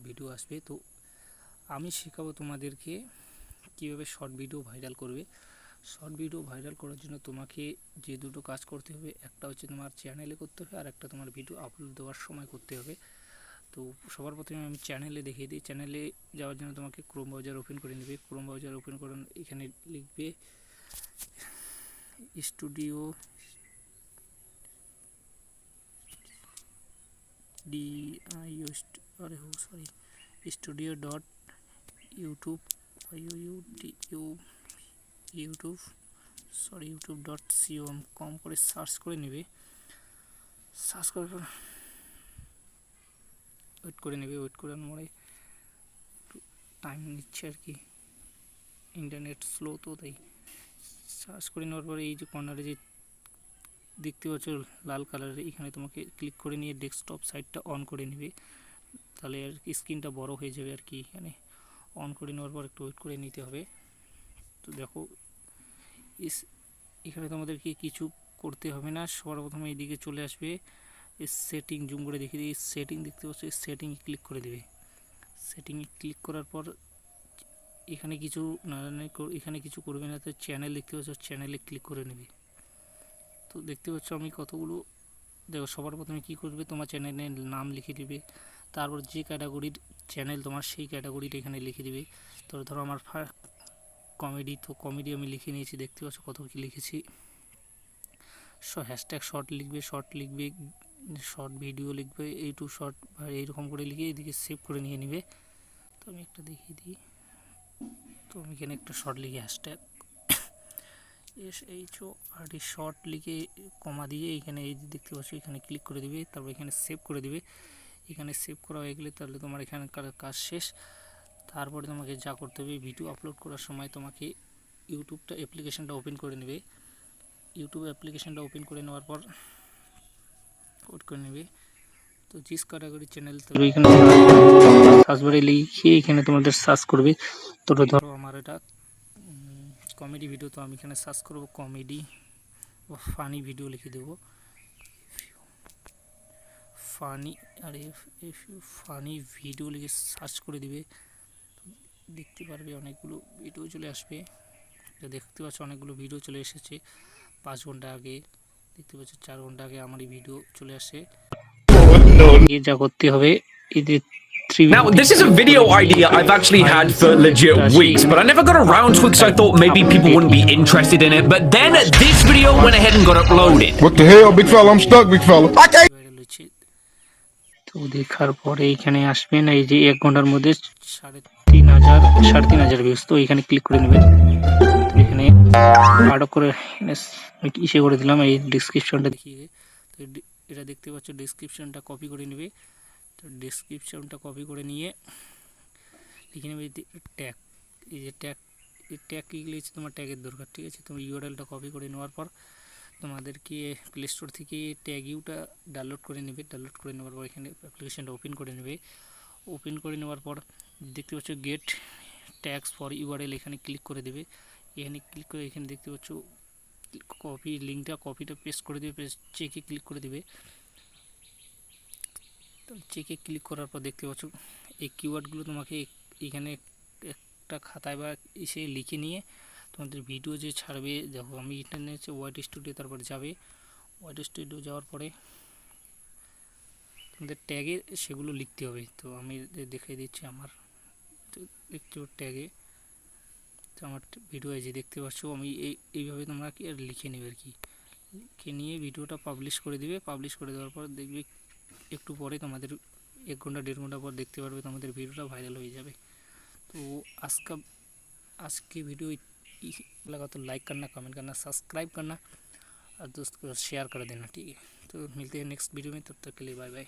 Video আসবে। তো আমি শেখাবো তোমাদেরকে কীভাবে শর্ট ভিডিও ভাইরাল করবে। শর্ট ভিডিও ভাইরাল করার জন্য তোমাকে যে দুটো কাজ করতে হবে, একটা হচ্ছে তোমার চ্যানেলে করতে হবে, আর একটা তোমার ভিডিও আপলোড দেওয়ার সময় করতে হবে। তো সবার প্রথমে আমি চ্যানেলে দেখিয়ে দিই। চ্যানেলে যাওয়ার জন্য তোমাকে ক্রোম ব্রাউজার ওপেন করে নেবে। ক্রোম ব্রাউজার ওপেন করে এখানে লিখবে স্টুডিও youtube.com করে সার্চ করে নেবে। সার্চ করার পর ওয়েট করার পরে একটু টাইম নিচ্ছে আর কি, ইন্টারনেট স্লো তো তাই। সার্চ করে নেওয়ার পরে এই যে কর্নারে যে দেখতে পাচ্ছ লাল কালারের, এখানে তোমাকে ক্লিক করে নিয়ে ডেস্কটপ সাইটটা অন করে নেবে, তাহলে আর কি স্ক্রিনটা বড় হয়ে যাবে আর কি। এখানে অন করে নেওয়ার পর একটু ওয়েট করে নিতে হবে। তো দেখো এখানে তোমাদেরকে কিছু করতে হবে না, সবার প্রথমে এইদিকে চলে আসবে সেটিং, জুম করে দেখিয়ে দিই। সেটিং দেখতে পাচ্ছ, সেটিংয়ে ক্লিক করে দেবে। সেটিংয়ে ক্লিক করার পর এখানে কিছু করবে না, তো চ্যানেল দেখতে পাচ্ছ, চ্যানেলে ক্লিক করে নেবে। তো দেখতে পাচ্ছ আমি কতগুলো, দেখো সবার প্রথমে কি করবে, তোমার চ্যানেলের নাম লিখে দিবে, তারপর যে ক্যাটাগরির চ্যানেল তোমার সেই ক্যাটাগরিটা এখানে লিখে দিবে। তো ধরো আমার কমেডি, তো কমেডি আমি লিখে নিয়েছি, দেখতে পাচ্ছ কত কি লিখেছি। হ্যাশট্যাগ শর্ট লিখবে, শর্ট ভিডিও লিখবে, টু শর্ট বা এইরকম করে লিখে এদিকে সেভ করে নিয়ে নিবে। তো আমি একটা দেখিয়ে দিই। তো আমি এখানে একটা শর্ট লিখে হ্যাশট্যাগ SHORT শর্ট লিখে কমা দিয়ে এখানে এই দেখতে পাচ্ছ এখানে ক্লিক করে দিবে, তারপর এখানে সেভ করে দিবে। এখানে সেভ করা হয়ে গেলে তাহলে তোমার এখানকার কাজ শেষ। তারপরে তোমাকে যা করতে হবে, ভিডিও আপলোড করার সময় তোমাকে ইউটিউবটা অ্যাপ্লিকেশনটা ওপেন করে নেবে। ইউটিউব অ্যাপ্লিকেশনটা ওপেন করে নেওয়ার পর ওট করে নেবে। তো জিস ক্যাটাগরি চ্যানেল, তো এখানে সার্চ বারে লিখে এখানে তোমাদের সার্চ করবে। তো ধরো আমার এটা কমেডি ভিডিও, তো আমি এখানে সার্চ করব কমেডি বা ফানি ভিডিও লিখে দেবো। ফানি ভিডিও লিখে সার্চ করে দিবে, দেখতে পারবে অনেকগুলো ভিডিও চলে আসবে। দেখতে পাচ্ছ অনেকগুলো ভিডিও চলে এসেছে 5 ঘন্টা আগে, দেখতে পাচ্ছ 4 ঘন্টা আগে আমার এই ভিডিও চলে আসে। যা করতে হবে, এই যে Now, this is a video idea I've actually had for legit weeks, but I never got around to it because I thought maybe people wouldn't be interested in it. But then this video went ahead and got uploaded. What the hell, big fella? I'm stuck, big fella. তো দেখার পরে এখানে আসবেন, এই যে 1 ঘন্টার মধ্যে 3,500 views. তো এখানে ক্লিক করে নেবেন। এখানে আরো করে ইসে করে দিলাম, এই ডিসক্রিপশনটা দেখিয়ে। তো এটা দেখতে পাচ্ছ, ডিসক্রিপশনটা কপি করে নেবে। তো ডিসক্রিপশনটা কপি করে নিয়ে লিখে নেবে ট্যাগ, এই যে ট্যাগ লিখলে তোমার ট্যাগের দরকার, ঠিক আছে। তুমি ইউআরএলটা কপি করে নেওয়ার পর তোমাদেরকে প্লে স্টোর থেকে ট্যাগ ইউটা ডাউনলোড করে নেবে। ডাউনলোড করে নেওয়ার পর এখানে অ্যাপ্লিকেশনটা ওপেন করে নেবে। ওপেন করে নেওয়ার পর দেখতে পাচ্ছ গেট ট্যাগস ফর ইউআরএল, এখানে ক্লিক করে দেবে। এখানে ক্লিক করে এখানে দেখতে পাচ্ছ কপিটা পেস্ট করে দেবে, চেকে ক্লিক করে দেবে। তো চেকে ক্লিক করার পর দেখতে পাচ্ছ এই কিওয়ার্ডগুলো তোমাকে এখানে একটা খাতায় বা এসে লিখে নিয়ে তোমাদের ভিডিও যে ছাড়বে, দেখো আমি ইন্টারনেটে ওয়াইট স্টুডিও, তারপর যাবে ওয়াইট স্টুডিও যাওয়ার পরে তোমাদের ট্যাগে সেগুলো লিখতে হবে। তো আমি দেখাই দিচ্ছি আমার, তো দেখতে ট্যাগে, তো আমার ভিডিও এই যে দেখতে পাচ্ছ আমি এইভাবে তোমরা কি আর লিখে নেবে আর কি। লিখে নিয়ে ভিডিওটা পাবলিশ করে দিবে। পাবলিশ করে দেওয়ার পর দেখবে একটু পরে তোমাদের 1 ঘন্টা 1.5 ঘন্টা পর দেখতে পারবে তোমাদের ভিডিওটা ভাইরাল হয়ে যাবে। तो आज की वीडियो लगा तो लाइक करना, कमेंट करना, सब्सक्राइब करना और दोस्त को शेयर कर देना, ठीक है। तो मिलते हैं नेक्स्ट वीडियो में, तब तक के लिए बाय बाय।